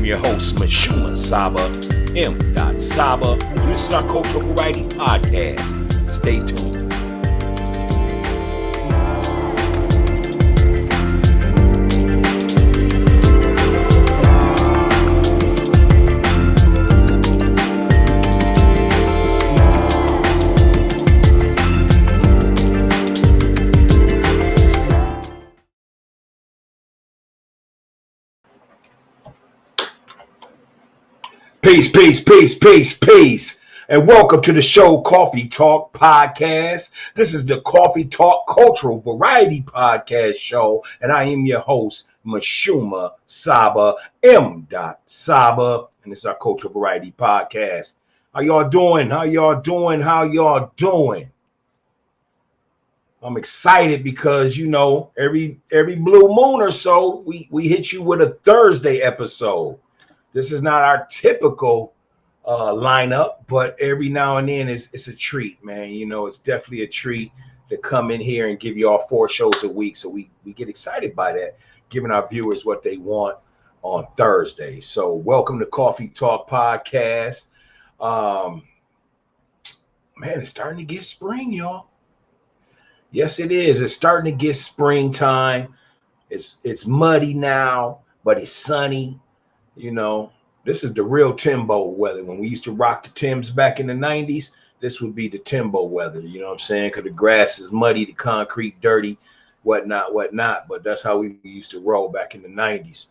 am your host, MISHUMA, SABA, M.SABA, and this is our Cultural Variety Podcast. Stay tuned. Peace. And welcome to the show, Coffee Talk Podcast. This is the Coffee Talk Cultural Variety Podcast show. And I am your host, MISHUMA, SABA, M.SABA. And this is our Cultural Variety Podcast. How y'all doing? I'm excited because, you know, every blue moon or so, we hit you with a Thursday episode. This is not our typical lineup, but every now and then it's a treat, man. You know, it's definitely a treat to come in here and give you all 4 shows a week. So we get excited by that, giving our viewers what they want on Thursday. So welcome to Coffee Talk Podcast. Man, it's starting to get spring, y'all. Yes, it is. It's starting to get springtime. It's muddy now, but it's sunny. You know, this is the real Timbo weather. When we used to rock the Timbs back in the 90s, this would be the Timbo weather. You know what I'm saying? Because the grass is muddy, the concrete dirty, whatnot. But that's how we used to roll back in the 90s.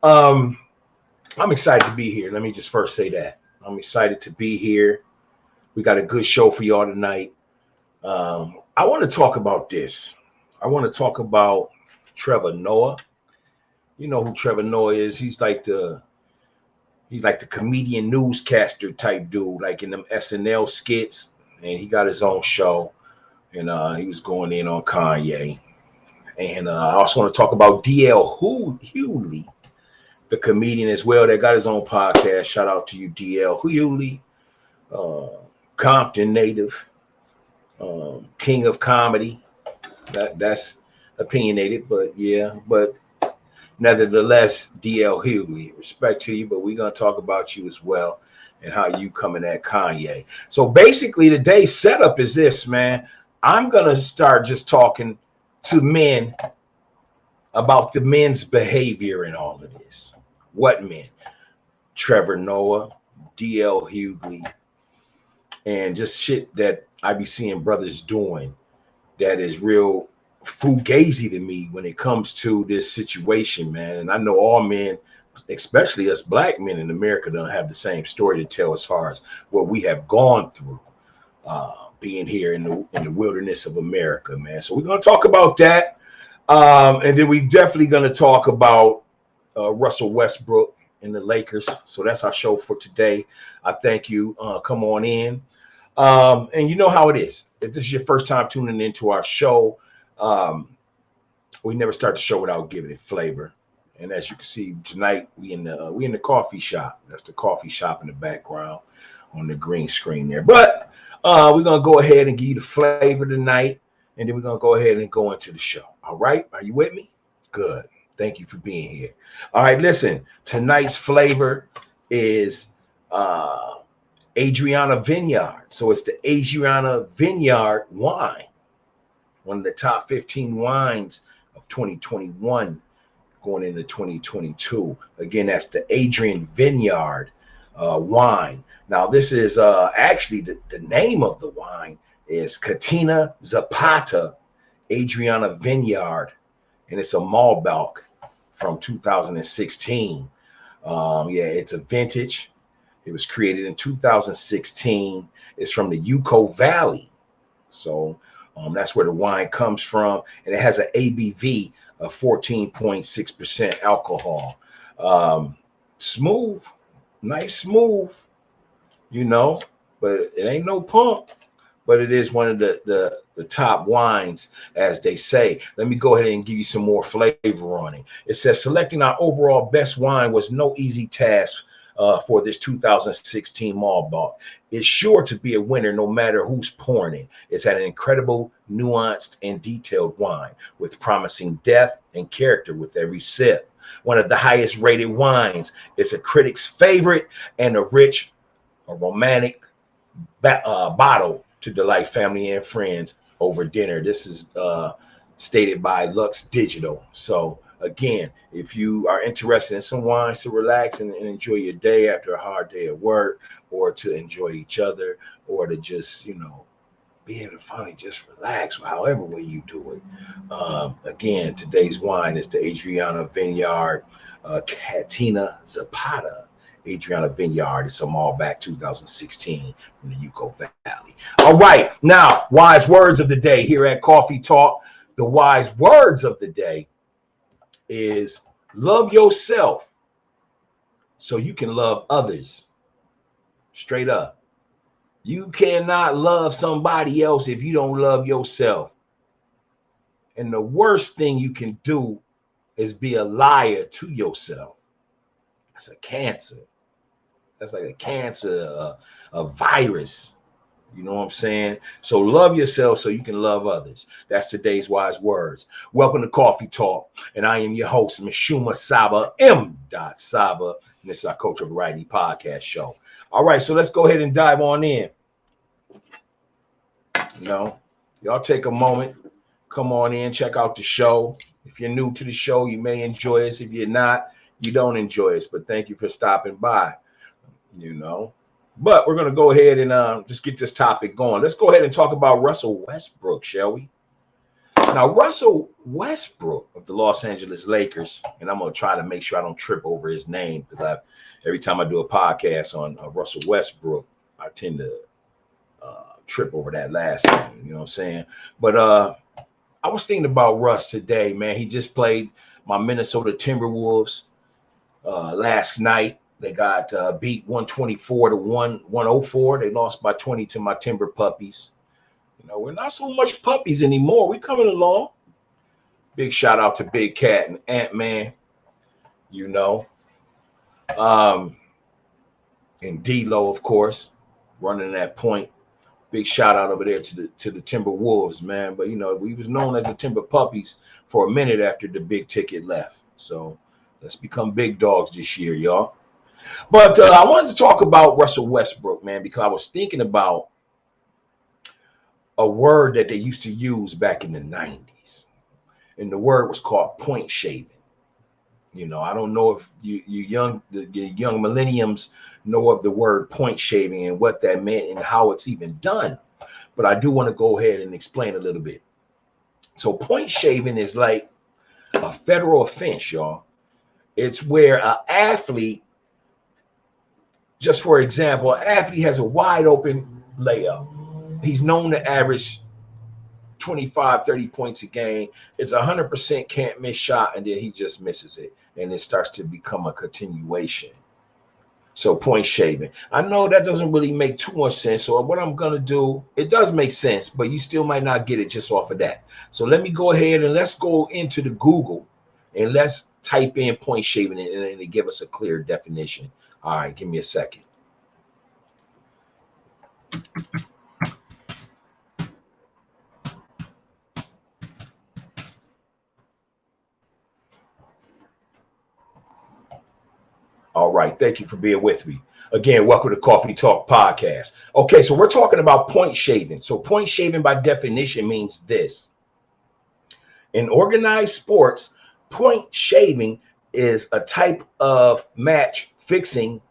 I'm excited to be here. Let me just first say that. I'm excited to be here. We got a good show for y'all tonight. I want to talk about this. I want to talk about Trevor Noah. You know who Trevor Noah is. He's like the comedian newscaster type dude, like in them SNL skits. And he got his own show. And he was going in on Kanye. And I also want to talk about D.L. Hughley, the comedian as well, that got his own podcast. Shout out to you, D.L. Hughley, Compton native, king of comedy. That's opinionated, but yeah, but nevertheless, D.L. Hughley, respect to you, but we're going to talk about you as well and how you coming at Kanye. So basically, today's setup is this, man. I'm going to start just talking to men about the men's behavior in all of this. What men? Trevor Noah, D.L. Hughley, and just shit that I be seeing brothers doing that is real fugazi to me when it comes to this situation, man. And I know all men, especially us black men in America, don't have the same story to tell as far as what we have gone through being here in the wilderness of America, man. So we're going to talk about that. And then we definitely going to talk about Russell Westbrook and the Lakers. So that's our show for today. I thank you. Come on in. And you know how it is. If this is your first time tuning into our show, we never start the show without giving it flavor. And as you can see tonight, we in the coffee shop. That's the coffee shop in the background on the green screen there. But we're gonna go ahead and give you the flavor tonight, and then we're gonna go ahead and go into the show. All right, are you with me? Good. Thank you for being here. All right, listen. Tonight's flavor is Adriana Vineyard. So it's the Adriana Vineyard wine. One of the top 15 wines of 2021 going into 2022. Again, that's the Adrian Vineyard wine. Now, this is actually the name of the wine is Katina Zapata Adriana Vineyard, and it's a Malbec from 2016. It's a vintage. It was created in 2016. It's from the Yuko Valley. So that's where the wine comes from, and it has an ABV of 14.6% alcohol. Smooth, nice smooth, you know, but it ain't no pump. but it is one of the top wines, as they say. Let me go ahead and give you some more flavor on it. It says selecting our overall best wine was no easy task for this 2016 Malbec. It's sure to be a winner no matter who's pouring it. It's an incredible, nuanced, and detailed wine with promising depth and character with every sip. One of the highest rated wines. It's a critic's favorite and a rich, a romantic bottle to delight family and friends over dinner. This is stated by Lux Digital. So again, if you are interested in some wines to relax and enjoy your day after a hard day at work, or to enjoy each other, or to just, be able to finally just relax, however way you do it. Again, today's wine is the Adriana Vineyard Catina Zapata. Adriana Vineyard. It's a Malbec 2016 from the Yucco Valley. All right, now, wise words of the day here at Coffee Talk. The wise words of the day is love yourself so you can love others. Straight up. You cannot love somebody else if you don't love yourself. And the worst thing you can do is be a liar to yourself. That's a cancer. That's like a cancer, a virus. You know what I'm saying? So love yourself so you can love others. That's today's wise words. Welcome to Coffee Talk. And I am your host, MISHUMA SABA, M.SABA. And this is our Cultural Variety Podcast show. All right, so let's go ahead and dive on in. Y'all take a moment. Come on in, check out the show. If you're new to the show, you may enjoy us. If you're not, you don't enjoy us. But thank you for stopping by. But we're going to go ahead and just get this topic going. Let's go ahead and talk about Russell Westbrook, shall we? Now, Russell Westbrook of the Los Angeles Lakers, and I'm going to try to make sure I don't trip over his name, because every time I do a podcast on Russell Westbrook, I tend to trip over that last name, you know what I'm saying? But I was thinking about Russ today, man. He just played my Minnesota Timberwolves last night. They got beat 124 to 104. They lost by 20 to my Timber Puppies. We're not so much puppies anymore. We're coming along. Big shout out to Big Cat and Ant-Man. And D-Lo, of course, running that point. Big shout out over there to the Timber Wolves, man. But we was known as the Timber Puppies for a minute after the big ticket left. So let's become big dogs this year, y'all. But I wanted to talk about Russell Westbrook, man, because I was thinking about a word that they used to use back in the 90s. And the word was called point shaving. I don't know if you young millenniums know of the word point shaving and what that meant and how it's even done. But I do want to go ahead and explain a little bit. So point shaving is like a federal offense, y'all. It's where an athlete, just for example, an athlete has a wide open layup. He's known to average 25, 30 points a game. It's 100% can't miss shot, and then he just misses it. And it starts to become a continuation. So point shaving. I know that doesn't really make too much sense. So what I'm going to do, it does make sense, but you still might not get it just off of that. So let me go ahead and let's go into the Google and let's type in point shaving and then give us a clear definition. All right, give me a second. All right, thank you for being with me. Again, welcome to Coffee Talk Podcast. Okay, so we're talking about point shaving. So point shaving by definition means this. In organized sports, point shaving is a type of match fixing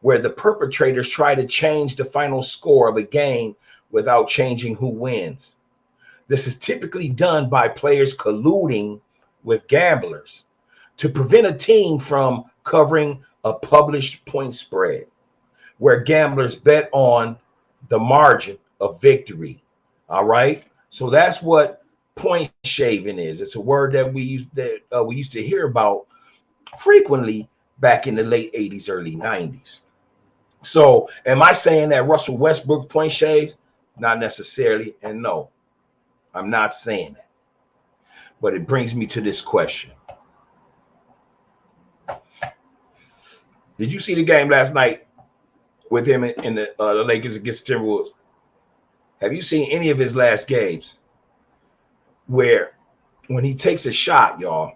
where the perpetrators try to change the final score of a game without changing who wins. This is typically done by players colluding with gamblers to prevent a team from covering a published point spread, where gamblers bet on the margin of victory. All right. So that's what point shaving is. It's a word that we used to hear about frequently back in the late 80s, early 90s. So am I saying that Russell Westbrook point shaves? Not necessarily. And no, I'm not saying that. But it brings me to this question. Did you see the game last night with him in the Lakers against the Timberwolves? Have you seen any of his last games where when he takes a shot, y'all,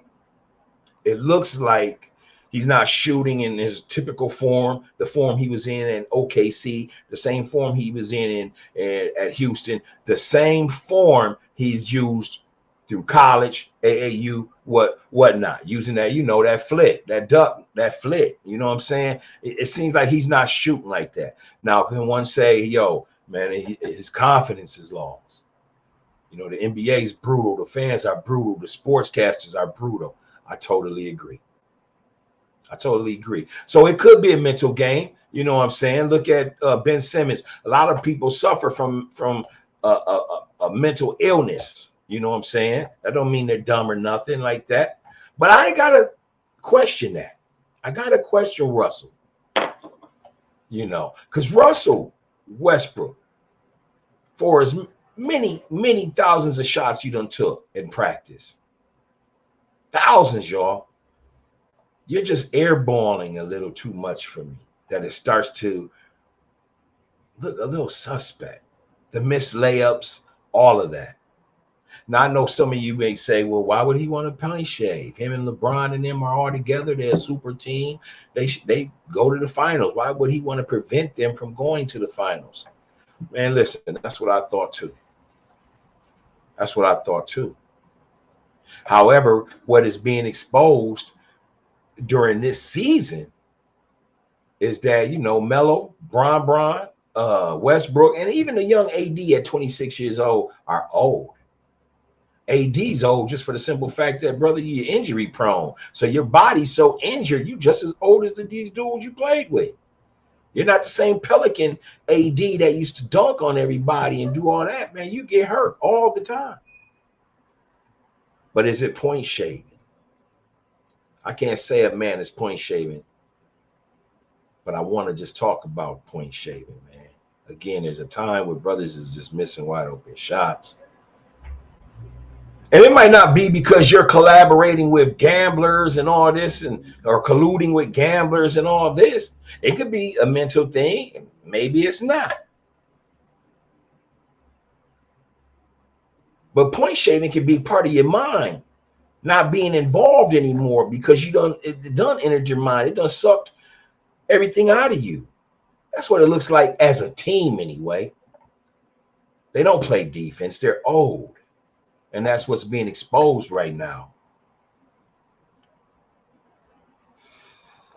it looks like he's not shooting in his typical form, the form he was in OKC, the same form he was in at Houston, the same form he's used through college, AAU, whatnot, using that, that flick, that duck, that flick. You know what I'm saying? It seems like he's not shooting like that. Now, can one say, yo, man, his confidence is lost? The NBA is brutal. The fans are brutal. The sportscasters are brutal. I totally agree. So it could be a mental game. You know what I'm saying? Look at Ben Simmons. A lot of people suffer from a mental illness. You know what I'm saying? That don't mean they're dumb or nothing like that. But I got to question that. I got to question Russell. Because Russell Westbrook, for as many, many thousands of shots you done took in practice, thousands, y'all, you're just airballing a little too much for me, that it starts to look a little suspect. The missed layups, all of that. Now, I know some of you may say, well, why would he want to point shave? Him and LeBron and them are all together. They're a super team. They go to the finals. Why would he want to prevent them from going to the finals? Man, listen, that's what I thought too. However, what is being exposed during this season is that, Melo, Bron, Westbrook, and even the young AD at 26 years old are old. AD's old just for the simple fact that, brother, you're injury prone. So your body's so injured, you just as old as these dudes you played with. You're not the same Pelican AD that used to dunk on everybody and do all that, man. You get hurt all the time. But is it point shaving? I can't say a man is point shaving, but I want to just talk about point shaving, man. Again, there's a time where brothers is just missing wide open shots. And it might not be because you're collaborating with gamblers and all this, or colluding with gamblers and all this. It could be a mental thing. Maybe it's not. But point shaving can be part of your mind not being involved anymore because it done entered your mind. It done sucked everything out of you. That's what it looks like as a team anyway. They don't play defense. They're old. And that's what's being exposed right now.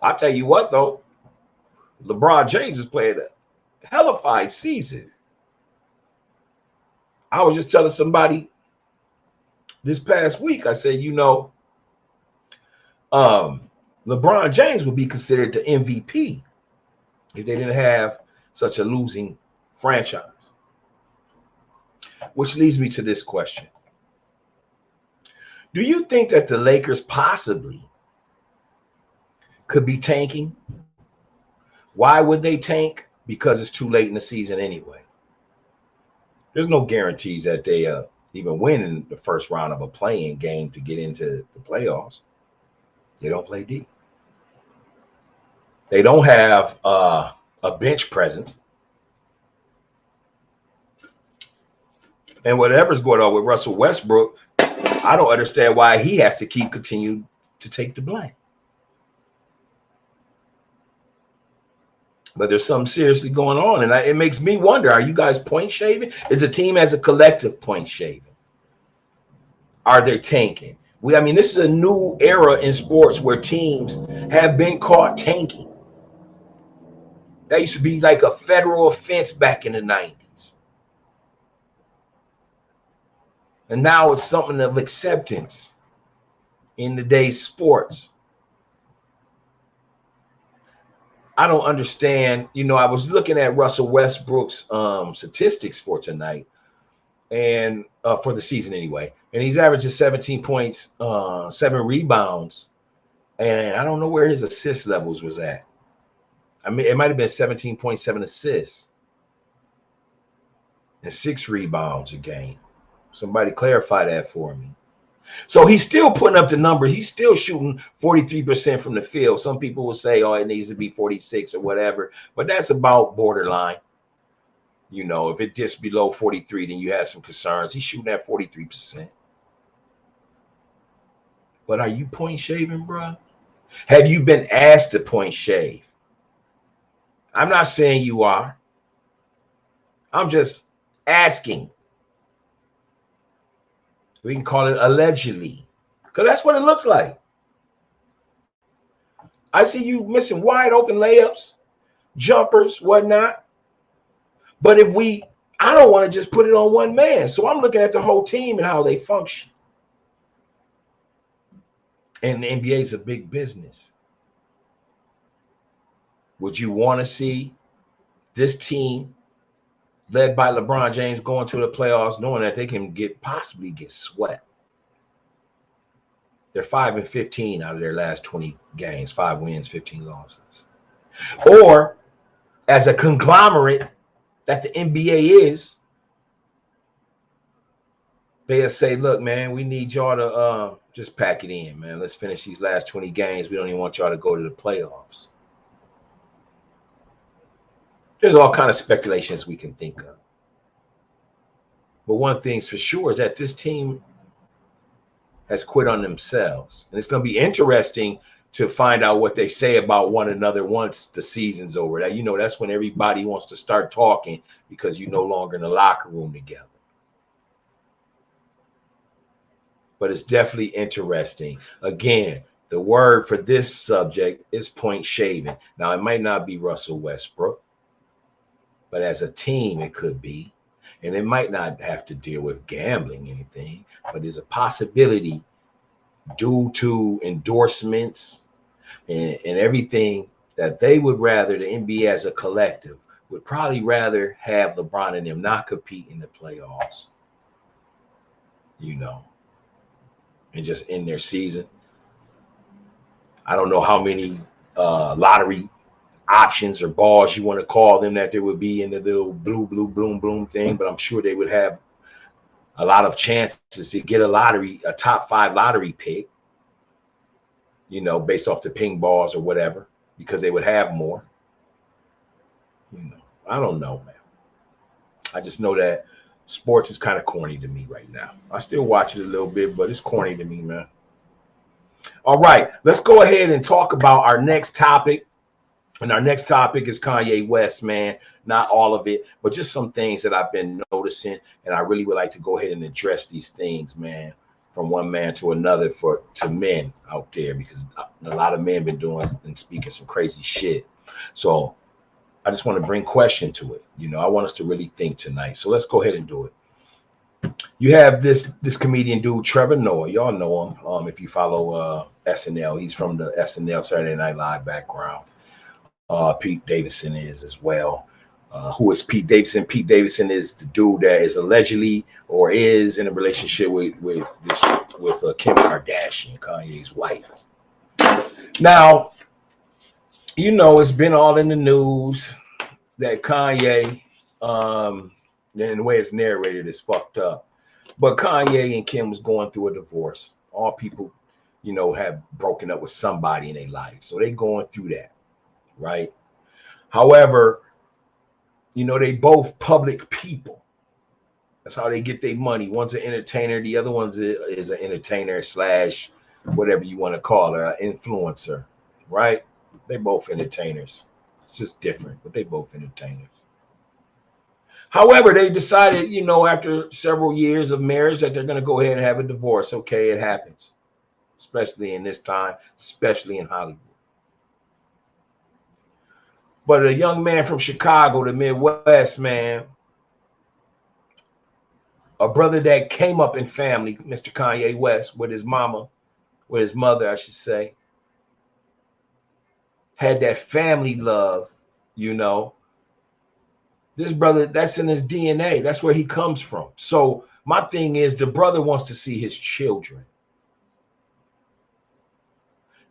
I'll tell you what, though. LeBron James has played a hellified season. I was just telling somebody this past week, I said, LeBron James would be considered the MVP if they didn't have such a losing franchise. Which leads me to this question. Do you think that the Lakers possibly could be tanking? Why would they tank? Because it's too late in the season anyway. There's no guarantees that they even win in the first round of a play-in game to get into the playoffs. They don't play deep. They don't have a bench presence. And whatever's going on with Russell Westbrook, I don't understand why he has to continue to take the blame. But there's something seriously going on, and it makes me wonder, are you guys point shaving? Is the team as a collective point shaving? Are they tanking? This is a new era in sports where teams have been caught tanking. That used to be like a federal offense back in the 90s. And now it's something of acceptance in today's sports. I don't understand. I was looking at Russell Westbrook's statistics for tonight and for the season anyway. And he's averaging 17 points, 7 rebounds. And I don't know where his assist levels was at. It might have been 17.7 assists. and 6 rebounds a game. Somebody clarify that for me. So he's still putting up the number. He's still shooting 43% from the field. Some people will say, oh, it needs to be 46 or whatever, but that's about borderline. You know, if it dips below 43, then you have some concerns. He's shooting at 43%. But are you point shaving, bro? Have you been asked to point shave? I'm not saying you are. I'm just asking. We can call it allegedly, because that's what it looks like. I see you missing wide open layups, jumpers, whatnot. But I don't want to just put it on one man. So I'm looking at the whole team and how they function. And the NBA is a big business. Would you want to see this team led by LeBron James going to the playoffs knowing that they can possibly get swept? They're 5-15 out of their last 20 games, 5 wins, 15 losses. Or as a conglomerate that the NBA is, they'll say, look, man, we need y'all to just pack it in, man. Let's finish these last 20 games. We don't even want y'all to go to the playoffs. There's all kind of speculations we can think of. But one thing's for sure is that this team has quit on themselves. And it's going to be interesting to find out what they say about one another once the season's over. That, you know, that's when everybody wants to start talking because you're no longer in the locker room together. But it's definitely interesting. Again, the word for this subject is point shaving. Now, it might not be Russell Westbrook, but as a team, it could be. And it might not have to deal with gambling or anything, but there's a possibility due to endorsements and everything that they would rather, the NBA as a collective, would probably rather have LeBron and them not compete in the playoffs, you know, and just end their season. I don't know how many lottery options or balls you want to call them that there would be in the little blue, bloom thing, but I'm sure they would have a lot of chances to get a top 5 lottery pick, you know, based off the ping balls or whatever, because they would have more. You know, I don't know, man. I just know that sports is kind of corny to me right now. I still watch it a little bit, but it's corny to me, man. All right, let's go ahead and talk about our next topic. And our next topic is Kanye West, man. Not all of it, but just some things that I've been noticing. And I really would like to go ahead and address these things, man, from one man to another to men out there, because a lot of men been doing and speaking some crazy shit. So I just want to bring question to it. You know, I want us to really think tonight. So let's go ahead and do it. You have this comedian dude, Trevor Noah. Y'all know him. If you follow SNL, he's from the SNL Saturday Night Live background. Pete Davidson is as well. Who is Pete Davidson? Pete Davidson is the dude that is allegedly or is in a relationship with Kim Kardashian, Kanye's wife. Now, you know, it's been all in the news that Kanye, and the way it's narrated is fucked up. But Kanye and Kim was going through a divorce. All people, you know, have broken up with somebody in their life. So they going through that. Right. However, you know, they both public people. That's how they get their money. One's an entertainer. The other one's is an entertainer / whatever you want to call her, an influencer. Right. They both entertainers. It's just different, but they both entertainers. However, they decided, you know, after several years of marriage that they're going to go ahead and have a divorce. Okay, it happens, especially in this time, especially in Hollywood. But a young man from Chicago, the Midwest, man, a brother that came up in family, Mr. Kanye West, with his mother, I should say, had that family love, you know. This brother, that's in his DNA. That's where he comes from. So my thing is, the brother wants to see his children.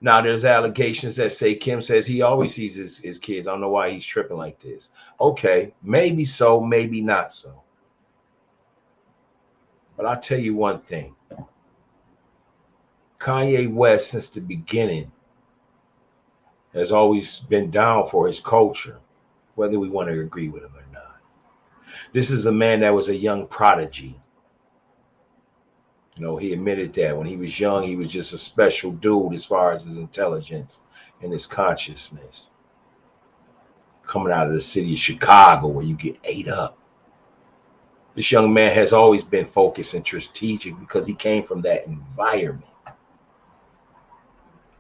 Now, there's allegations that say Kim says he always sees his kids. I don't know why he's tripping like this. Okay, maybe so, maybe not so. But I'll tell you one thing. Kanye West, since the beginning, has always been down for his culture, whether we want to agree with him or not. This is a man that was a young prodigy. You know, he admitted that when he was young, he was just a special dude as far as his intelligence and his consciousness. Coming out of the city of Chicago where you get ate up. This young man has always been focused and strategic because he came from that environment.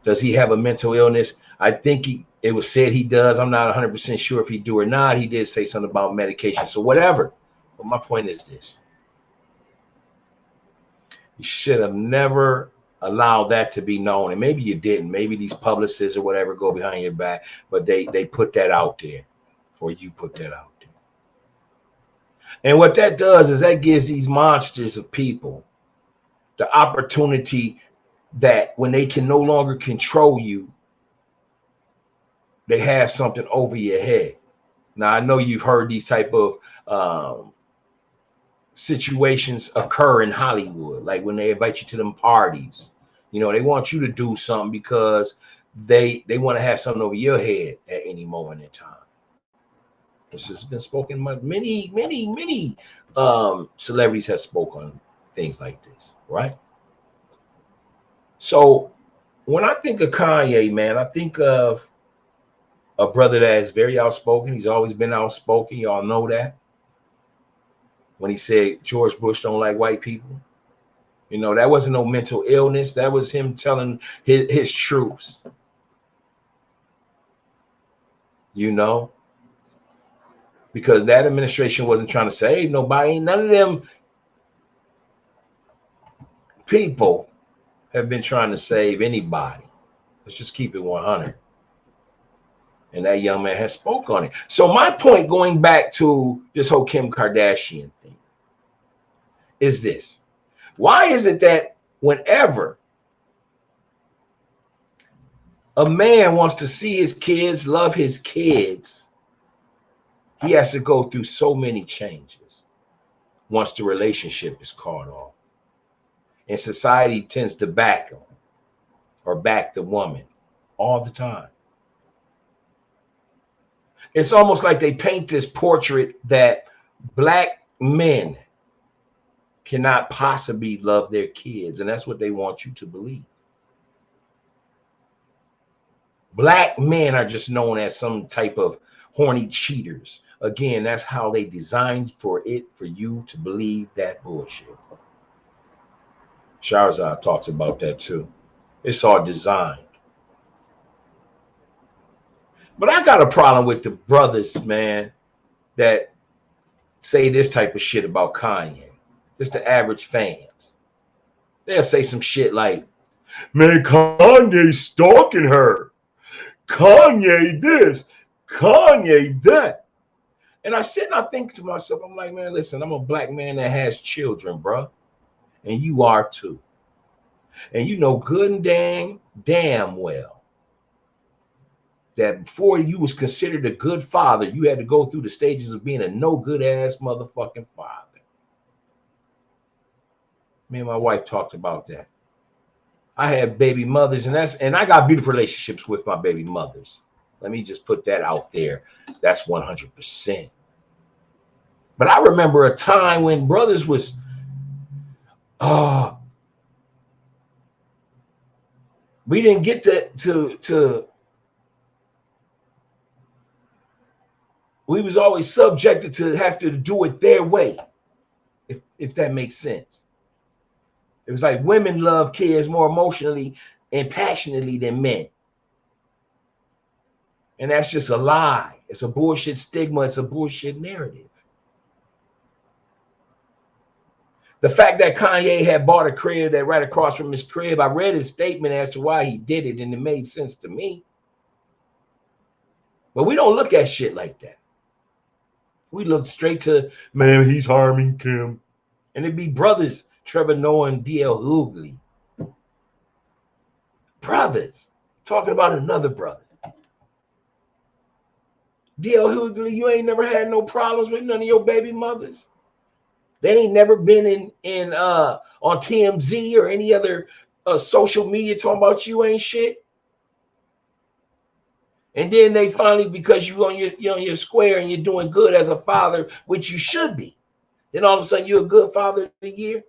Does he have a mental illness? I think it was said he does. I'm not 100% sure if he do or not. He did say something about medication. So whatever. But my point is this. You should have never allowed that to be known. And maybe you didn't. Maybe these publicists or whatever go behind your back. But they put that out there. Or you put that out there. And what that does is that gives these monsters of people the opportunity that when they can no longer control you, they have something over your head. Now, I know you've heard these type of situations occur in Hollywood, like when they invite you to them parties. You know, they want you to do something because they want to have something over your head at any moment in time. This has been spoken by many celebrities have spoken on things like this, right? So when I think of Kanye, man, I think of a brother that is very outspoken. He's always been outspoken. Y'all know that. When he said George Bush don't like white people, you know, that wasn't no mental illness. That was him telling his truths. You know, because that administration wasn't trying to save nobody. None of them people have been trying to save anybody. Let's just keep it 100. And that young man has spoke on it. So my point, going back to this whole Kim Kardashian thing, is this. Why is it that whenever a man wants to see his kids, love his kids, he has to go through so many changes once the relationship is called off? And society tends to back him or back the woman all the time. It's almost like they paint this portrait that black men cannot possibly love their kids. And that's what they want you to believe. Black men are just known as some type of horny cheaters. Again, that's how they designed for you to believe that bullshit. Shahrazad talks about that too. It's all designed. But I got a problem with the brothers, man, that say this type of shit about Kanye. Just the average fans. They'll say some shit like, man, Kanye's stalking her. Kanye this. Kanye that. And I sit and I think to myself, I'm like, man, listen, I'm a black man that has children, bro. And you are too. And you know good and damn well that before you was considered a good father, you had to go through the stages of being a no good ass motherfucking father. Me and my wife talked about that. I had baby mothers, and I got beautiful relationships with my baby mothers. Let me just put that out there. That's 100%. But I remember a time when brothers was, we didn't get to we was always subjected to have to do it their way, if that makes sense. It was like women love kids more emotionally and passionately than men. And that's just a lie. It's a bullshit stigma. It's a bullshit narrative. The fact that Kanye had bought a crib that right across from his crib, I read his statement as to why he did it, and it made sense to me. But we don't look at shit like that. We look straight to, man, he's harming Kim. And it'd be brothers, Trevor Noah and D.L. Hughley. Brothers. Talking about another brother. D.L. Hughley, you ain't never had no problems with none of your baby mothers. They ain't never been in on TMZ or any other social media talking about you ain't shit. And then they finally, because you're on your square and you're doing good as a father, which you should be, then all of a sudden you're a good father of the year.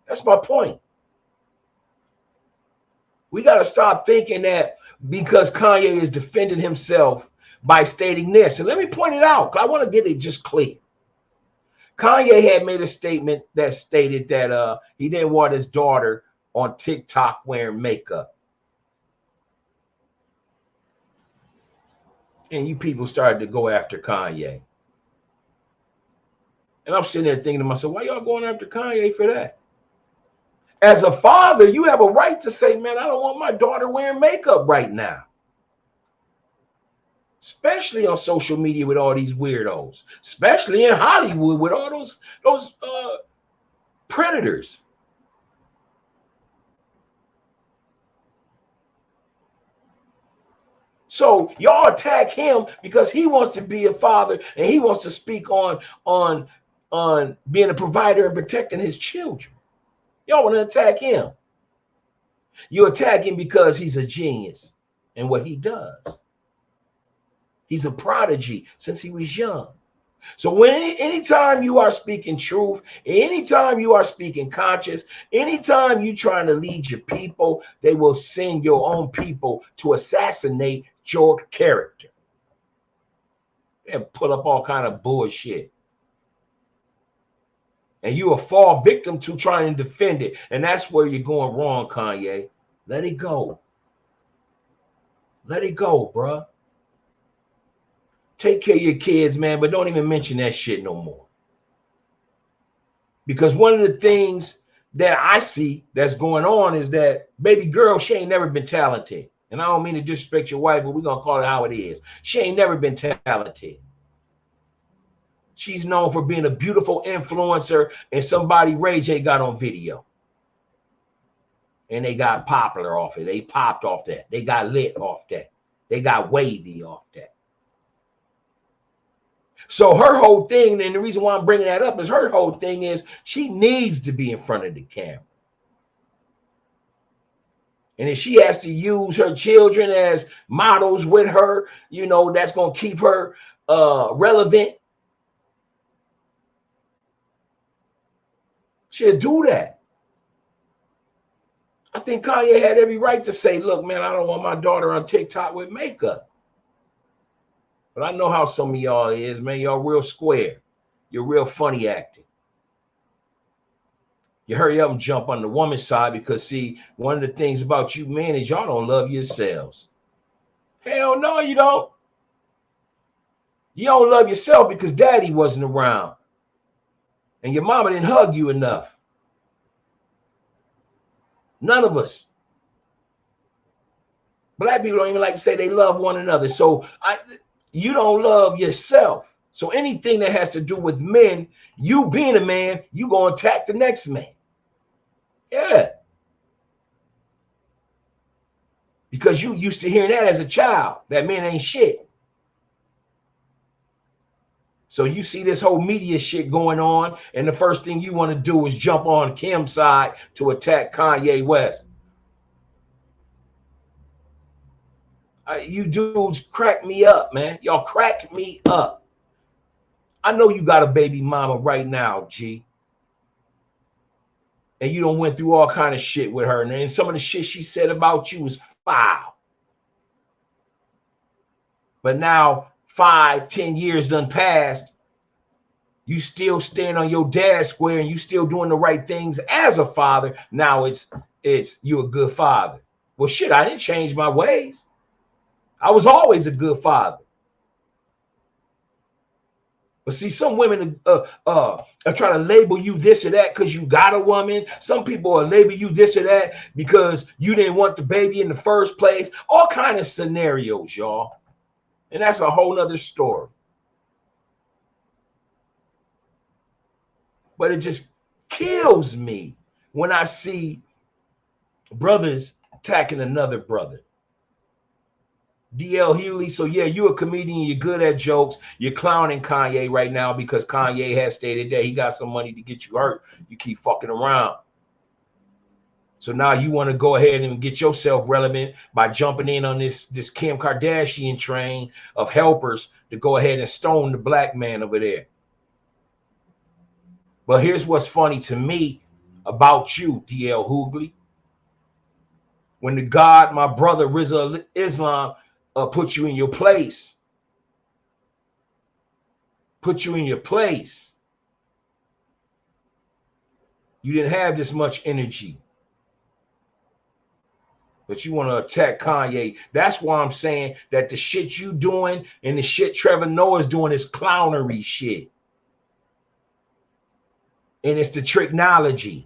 That's my point. We got to stop thinking that because Kanye is defending himself by stating this. And let me point it out, because I want to get it just clear. Kanye had made a statement that stated that he didn't want his daughter on TikTok wearing makeup. And you people started to go after Kanye. And I'm sitting there thinking to myself, why y'all going after Kanye for that? As a father, you have a right to say, man, I don't want my daughter wearing makeup right now. Especially on social media with all these weirdos. Especially in Hollywood with all those predators. So y'all attack him because he wants to be a father and he wants to speak on being a provider and protecting his children. Y'all want to attack him. You attack him because he's a genius in what he does. He's a prodigy since he was young. So anytime you are speaking truth, anytime you are speaking conscious, anytime you're trying to lead your people, they will send your own people to assassinate your character and put up all kind of bullshit. And you will fall victim to trying to defend it. And that's where you're going wrong, Kanye. Let it go. Let it go, bruh. Take care of your kids, man, but don't even mention that shit no more. Because one of the things that I see that's going on is that baby girl, she ain't never been talented. And I don't mean to disrespect your wife, but we're going to call it how it is. She ain't never been talented. She's known for being a beautiful influencer, and somebody Ray J got on video. And they got popular off it. They popped off that. They got lit off that. They got wavy off that. So her whole thing, and the reason why I'm bringing that up is her whole thing is she needs to be in front of the camera. And if she has to use her children as models with her, you know, that's going to keep her relevant. She'll do that. I think Kanye had every right to say, look, man, I don't want my daughter on TikTok with makeup. But I know how some of y'all is, man. Y'all real square. You're real funny acting. You hurry up and jump on the woman's side because, see, one of the things about you men is y'all don't love yourselves. Hell no, you don't. You don't love yourself because daddy wasn't around. And your mama didn't hug you enough. None of us. Black people don't even like to say they love one another. So you don't love yourself. So anything that has to do with men, you being a man, you gonna attack the next man. Yeah. Because you used to hearing that as a child, that men ain't shit. So you see this whole media shit going on, and the first thing you want to do is jump on Kim's side to attack Kanye West. You dudes crack me up, man. Y'all crack me up. I know you got a baby mama right now, G. And you done went through all kind of shit with her. And some of the shit she said about you was foul. But now 5-10 years done passed. You still stand on your dad's square and you still doing the right things as a father. Now it's you a good father. Well, shit, I didn't change my ways. I was always a good father. But see, some women are trying to label you this or that because you got a woman. Some people are label you this or that because you didn't want the baby in the first place. All kind of scenarios, y'all. And that's a whole nother story. But it just kills me when I see brothers attacking another brother. DL Hughley. So yeah, you're a comedian. You're good at jokes. You're clowning Kanye right now because Kanye has stated that he got some money to get you hurt. You keep fucking around. So now you want to go ahead and get yourself relevant by jumping in on this Kim Kardashian train of helpers to go ahead and stone the black man over there. But here's what's funny to me about you, DL Hughley. When the God, my brother, Rizal Islam, put you in your place. Put you in your place. You didn't have this much energy. But you want to attack Kanye. That's why I'm saying that the shit you doing and the shit Trevor Noah's doing is clownery shit. And it's the tricknology.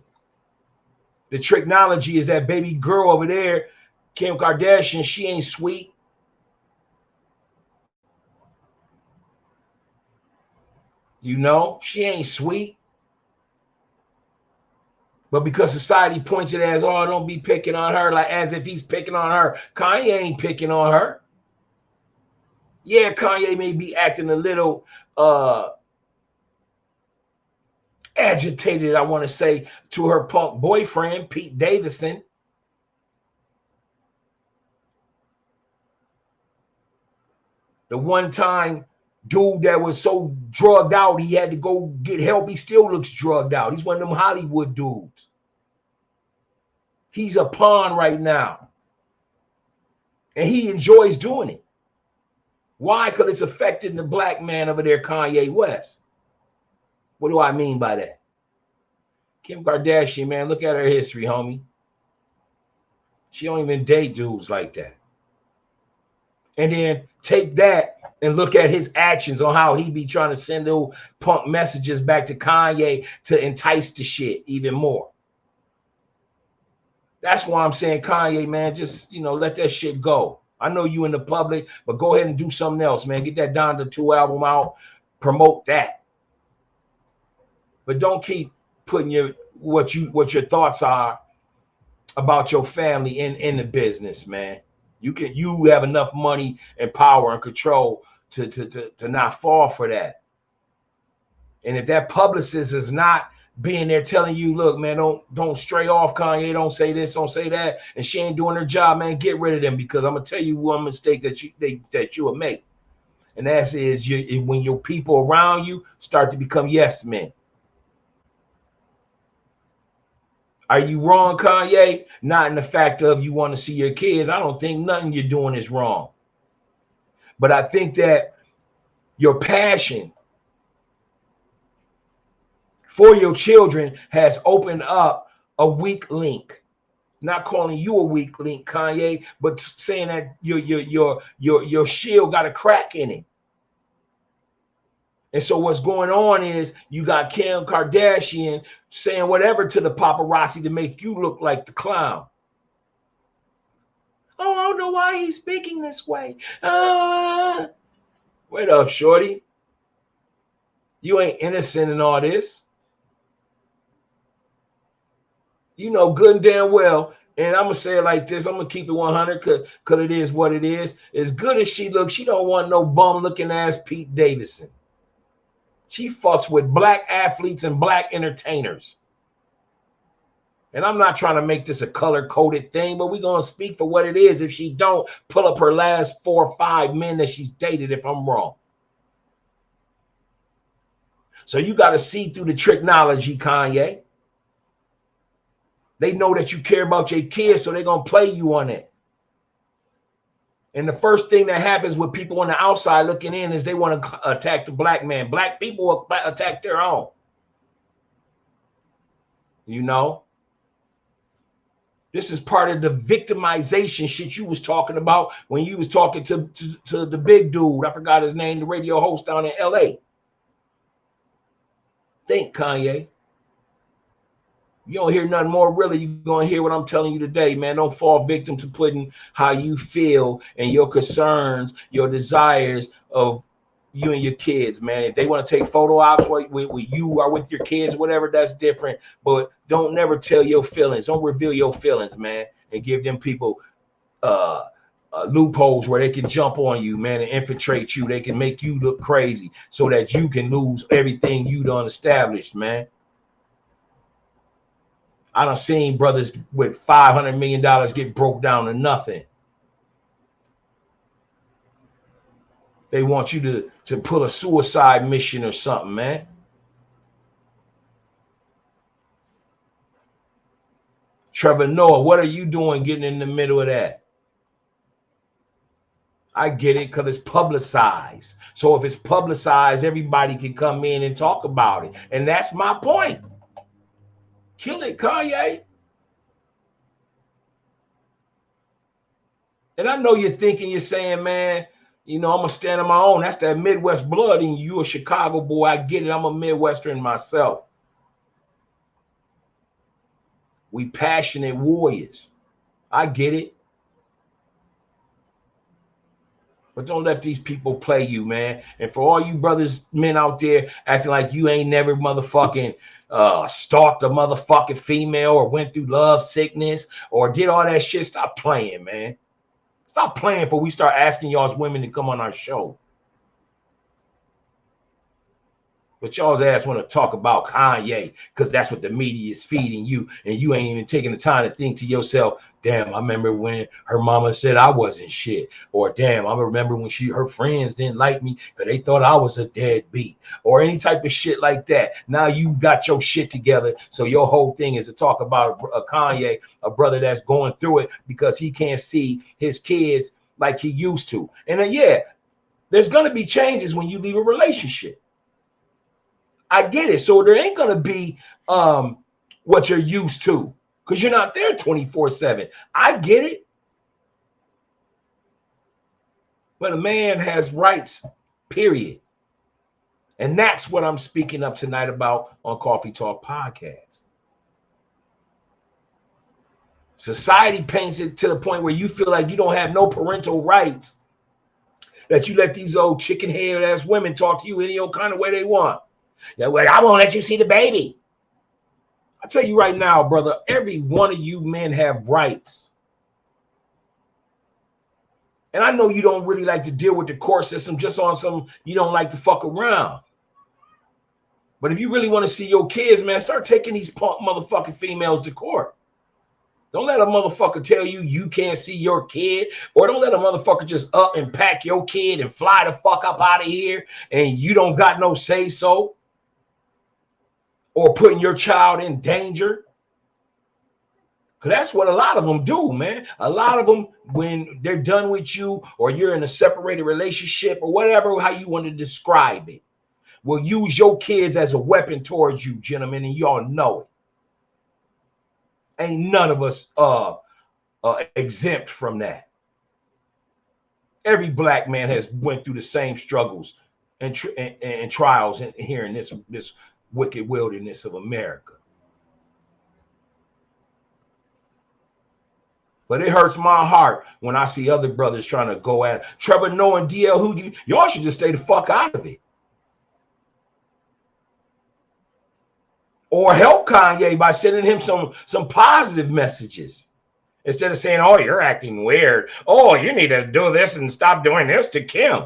The tricknology is that baby girl over there, Kim Kardashian, she ain't sweet. You know, she ain't sweet. But because society points it as, oh, don't be picking on her, like as if he's picking on her. Kanye ain't picking on her. Yeah, Kanye may be acting a little agitated, I want to say, to her punk boyfriend, Pete Davidson. The one-time dude that was so drugged out, he had to go get help. He still looks drugged out. He's one of them Hollywood dudes. He's a pawn right now. And he enjoys doing it. Why? Because it's affecting the black man over there, Kanye West. What do I mean by that? Kim Kardashian, man, look at her history, homie. She don't even date dudes like that. And then take that and look at his actions on how he be trying to send those punk messages back to Kanye to entice the shit even more. That's why I'm saying, Kanye, man, just, let that shit go. I know you in the public, but go ahead and do something else, man. Get that Donda 2 album out. Promote that. But don't keep putting what your thoughts are about your family in the business, man. You have enough money and power and control to not fall for that. And if that publicist is not being there telling you, look, man, don't stray off, Kanye, don't say this, don't say that, and she ain't doing her job, man, get rid of them, because I'm gonna tell you one mistake that you will make, and that is when your people around you start to become yes men. Are you wrong, Kanye? Not in the fact of you want to see your kids. I don't think nothing you're doing is wrong. But I think that your passion for your children has opened up a weak link. Not calling you a weak link, Kanye, but saying that your shield got a crack in it. And so what's going on is you got Kim Kardashian saying whatever to the paparazzi to make you look like the clown. Oh, I don't know why he's speaking this way. Wait up, shorty. You ain't innocent in all this. You know good and damn well, and I'm going to say it like this. I'm going to keep it 100 because it is what it is. As good as she looks, she don't want no bum-looking ass Pete Davidson. She fucks with black athletes and black entertainers. And I'm not trying to make this a color-coded thing, but we're going to speak for what it is. If she don't, pull up her last 4 or 5 men that she's dated if I'm wrong. So you got to see through the tricknology, Kanye. They know that you care about your kids, so they're going to play you on it. And the first thing that happens with people on the outside looking in is they want to attack the black man. Black people will attack their own. You know? This is part of the victimization shit you was talking about when you was talking to the big dude. I forgot his name, the radio host down in L.A. Think, Kanye. You don't hear nothing more, really. You're going to hear what I'm telling you today, man. Don't fall victim to putting how you feel and your concerns, your desires of you and your kids, man. If they want to take photo ops with you or with your kids, whatever, that's different. But don't never tell your feelings. Don't reveal your feelings, man, and give them people loopholes where they can jump on you, man, and infiltrate you. They can make you look crazy so that you can lose everything you done established, man. I done seen brothers with $500 million get broke down to nothing. They want you to pull a suicide mission or something, man. Trevor Noah, what are you doing getting in the middle of that? I get it because it's publicized. So if it's publicized, everybody can come in and talk about it. And that's my point. Kill it, Kanye. And I know you're thinking, you're saying, man, you know, I'm going to stand on my own. That's that Midwest blood in you. You a Chicago boy. I get it. I'm a Midwestern myself. We passionate warriors. I get it. But don't let these people play you, man. And for all you brothers, men out there acting like you ain't never motherfucking stalked a motherfucking female or went through love sickness or did all that shit, stop playing, man. Stop playing before we start asking y'all's women to come on our show. But y'all's ass want to talk about Kanye because that's what the media is feeding you. And you ain't even taking the time to think to yourself, damn, I remember when her mama said I wasn't shit. Or damn, I remember when her friends didn't like me because they thought I was a deadbeat. Or any type of shit like that. Now you got your shit together. So your whole thing is to talk about a Kanye, a brother that's going through it because he can't see his kids like he used to. And yeah, there's going to be changes when you leave a relationship. I get it. So there ain't going to be what you're used to because you're not there 24/7. I get it. But a man has rights, period. And that's what I'm speaking up tonight about on Coffee Talk Podcast. Society paints it to the point where you feel like you don't have no parental rights, that you let these old chicken-headed ass women talk to you any old kind of way they want. Yeah, well, I won't let you see the baby. I tell you right now, brother, every one of you men have rights. And I know you don't really like to deal with the court system just on some, you don't like to fuck around. But if you really want to see your kids, man, start taking these punk motherfucking females to court. Don't let a motherfucker tell you you can't see your kid, or don't let a motherfucker just up and pack your kid and fly the fuck up out of here and you don't got no say so. Or putting your child in danger. Because that's what a lot of them do, man. A lot of them, when they're done with you or you're in a separated relationship or whatever, how you want to describe it, will use your kids as a weapon towards you, gentlemen, and y'all know it. Ain't none of us exempt from that. Every black man has went through the same struggles and trials here in this wicked wilderness of America. But it hurts my heart when I see other brothers trying to go at Trevor Noah and DL Hughley. Y'all should just stay the fuck out of it. Or help Kanye by sending him some positive messages. Instead of saying, oh, you're acting weird. Oh, you need to do this and stop doing this to Kim.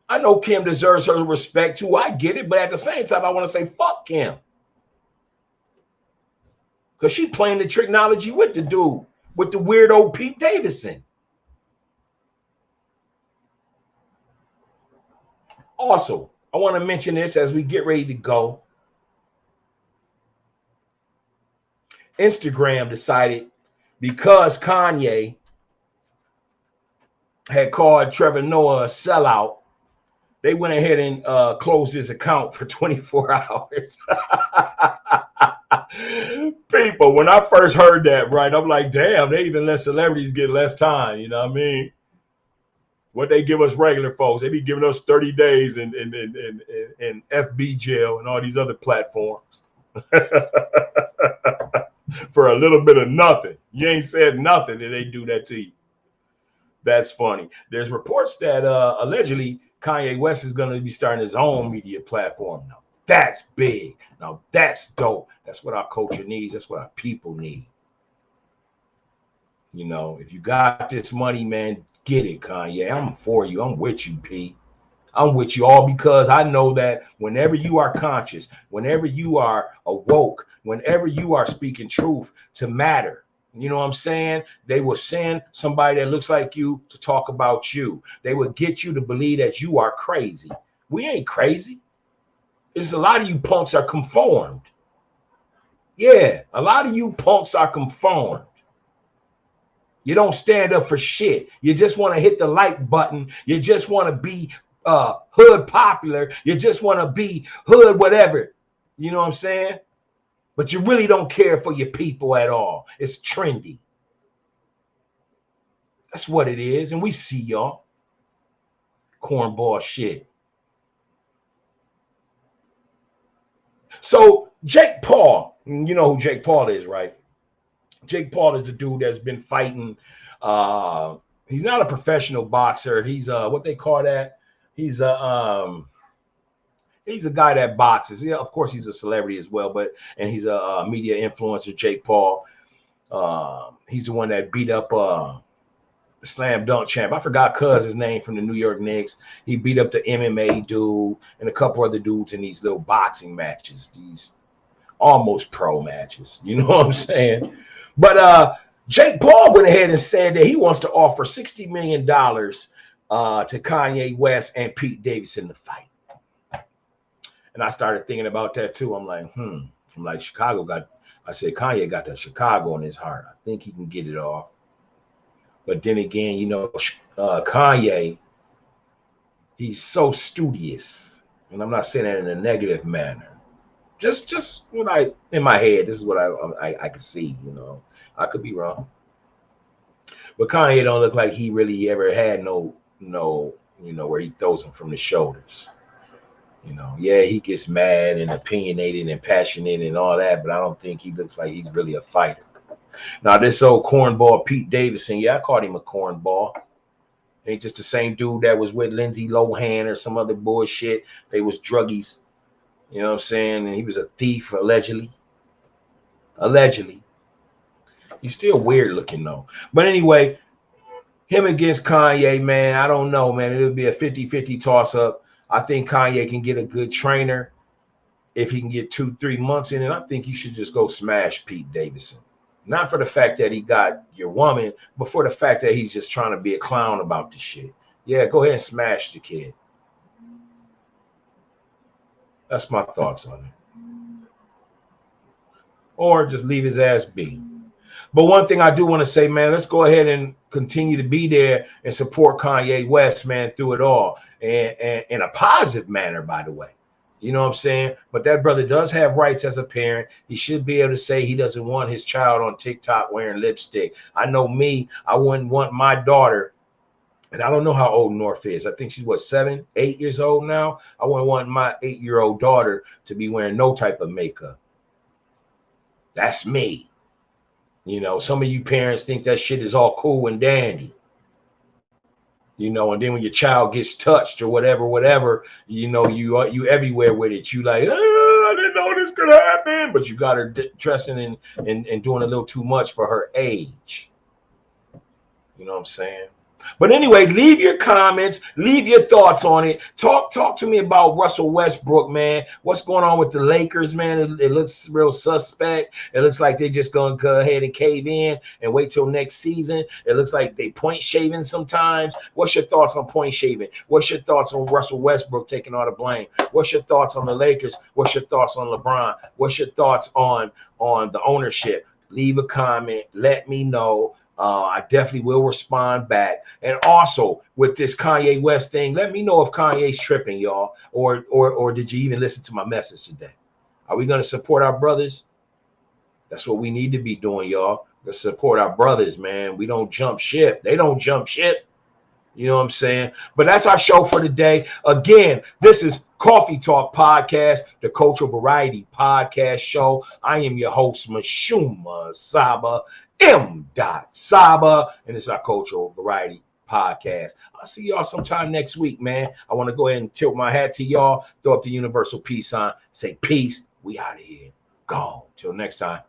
I know Kim deserves her respect too. I get it. But at the same time, I want to say, fuck Kim. Because she's playing the tricknology with the dude, with the weirdo Pete Davidson. Also, I want to mention this as we get ready to go. Instagram decided, because Kanye had called Trevor Noah a sellout, they went ahead and closed his account for 24 hours. People, when I first heard that, right, I'm like, damn, they even let celebrities get less time. You know what I mean? What they give us regular folks, they be giving us 30 days in FB jail and all these other platforms for a little bit of nothing. You ain't said nothing and they do that to you. That's funny. There's reports that allegedly Kanye West is going to be starting his own media platform now. That's big. Now that's dope. That's what our culture needs. That's what our people need. You know, if you got this money, man, get it, Kanye. I'm for you. I'm with you, Pete. I'm with you all because I know that whenever you are conscious, whenever you are awoke, whenever you are speaking truth to matter, you know what I'm saying? They will send somebody that looks like you to talk about you. They will get you to believe that you are crazy. We ain't crazy. It's a lot of you punks are conformed. Yeah, a lot of you punks are conformed. You don't stand up for shit. You just want to hit the like button. You just want to be hood popular. You just want to be hood whatever. You know what I'm saying? But you really don't care for your people at all. It's trendy. That's what it is. And we see y'all. Cornball shit. So Jake Paul, you know who Jake Paul is, right? Jake Paul is the dude that's been fighting. He's not a professional boxer. He's what they call that. He's a guy that boxes. Yeah, of course he's a celebrity as well, and he's a media influencer. Jake Paul. He's the one that beat up slam dunk champ. I forgot his name from the New York Knicks. He beat up the MMA dude and a couple other dudes in these little boxing matches. These almost pro matches. You know what I'm saying? But Jake Paul went ahead and said that he wants to offer $60 million to Kanye West and Pete Davidson to fight. And I started thinking about that too. I'm like, I'm like, I said, Kanye got that Chicago in his heart. I think he can get it off. But then again, you know, Kanye, he's so studious. And I'm not saying that in a negative manner. Just when in my head, this is what I could see, you know. I could be wrong. But Kanye don't look like he really ever had no, you know, where he throws him from the shoulders. You know, yeah, he gets mad and opinionated and passionate and all that, but I don't think he looks like he's really a fighter. Now, this old cornball Pete Davidson, yeah, I called him a cornball. Ain't just the same dude that was with Lindsay Lohan or some other bullshit. They was druggies. You know what I'm saying? And he was a thief, allegedly. Allegedly. He's still weird looking, though. But anyway, him against Kanye, man, I don't know, man. It'll be a 50-50 toss-up. I think Kanye can get a good trainer if he can get 2-3 months in. And I think you should just go smash Pete Davidson. Not for the fact that he got your woman, but for the fact that he's just trying to be a clown about the shit. Yeah, go ahead and smash the kid. That's my thoughts on it. Or just leave his ass be. But one thing I do want to say, man, let's go ahead and continue to be there and support Kanye West, man, through it all. And in a positive manner, by the way. You know what I'm saying? But that brother does have rights as a parent. He should be able to say he doesn't want his child on TikTok wearing lipstick. I know me, I wouldn't want my daughter. And I don't know how old North is. I think she's, 7, 8 years old now. I wouldn't want my 8-year-old daughter to be wearing no type of makeup. That's me. You know, some of you parents think that shit is all cool and dandy. You know, and then when your child gets touched or whatever, you know, you everywhere with it. You like, I didn't know this could happen. But you got her dressing and doing a little too much for her age. You know what I'm saying? But anyway, leave your comments, leave your thoughts on it. Talk to me about Russell Westbrook, man. What's going on with the Lakers, man? It looks real suspect. It looks like they're just going to go ahead and cave in and wait till next season. It looks like they point shaving sometimes. What's your thoughts on point shaving? What's your thoughts on Russell Westbrook taking all the blame? What's your thoughts on the Lakers? What's your thoughts on LeBron? What's your thoughts on the ownership? Leave a comment. Let me know. I definitely will respond back. And also with this Kanye West thing, let me know if Kanye's tripping, y'all, or did you even listen to my message today? Are we going to support our brothers? That's what we need to be doing, y'all. Let's support our brothers, man. We don't jump ship. They don't jump ship. You know what I'm saying? But that's our show for today. Again, this is Coffee Talk Podcast, the Cultural Variety Podcast Show. I am your host, MISHUMA SABA, M.SABA, and it's our Cultural Variety Podcast. I'll see y'all sometime next week, man. I want to go ahead and tilt my hat to y'all, throw up the universal peace sign, say peace. We out of here. Gone. Till next time.